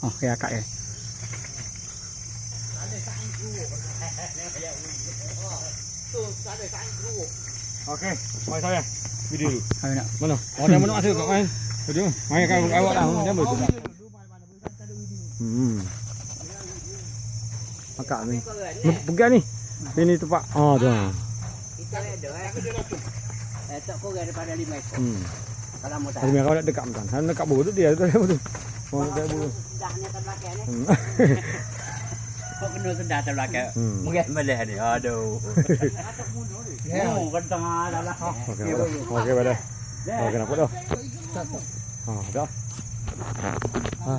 Oh, ya kak ya. Okey, mari saya. Video dulu. Ayo nak. Mana? Oh, dah mana masuk kau main. Video. Main kau awak dah. Dia boleh. Akak ni. Pegang ni. Ini tempat. Oh, tu. Kita ada tak kurang daripada 5 ekor. Kalau mau tak. Tapi kau nak dekat kan. Han dekat bulu tu dia tu. Oh, dekat bulu. Sudahnya terbelakang ni. Kau kena sudah terbelakang. Mungkin boleh ni. Aduh. Oh, kentang lah. Okey, okey pada. Okey, nampak dah. Ha, dah. Ha.